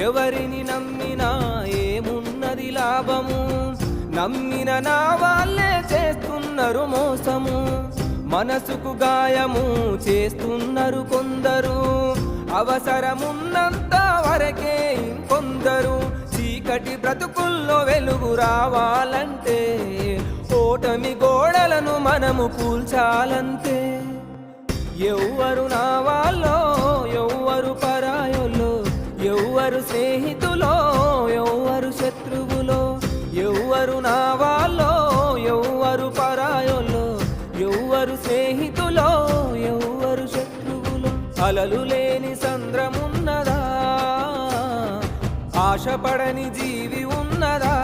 ఎవరిని నమ్మినా ఏమున్నది లాభము, నమ్మిన నా వాళ్ళే చేస్తున్నారు మోసము. మనసుకు గాయము చేస్తున్నారు కొందరు, అవసరమున్నంత వరకే ఇంకొందరు. చీకటి బ్రతుకుల్లో వెలుగు రావాలంటే ఓటమి గోడలను మనము కూల్చాలంతే. ఎవ్వరు నా వాళ్ళో ఎవ్వరు పరాయోలో, ఎవ్వరు స్నేహితులో ఎవ్వరు శత్రువులో, ఎవ్వరు నా వాళ్ళో ఎవ్వరు పరాయోలో, ఎవ్వరు స్నేహితులో ఎవ్వరు శత్రువులో. అలలు లేని సంద్రమున్నదా, ఆశపడని జీవి ఉన్నదా?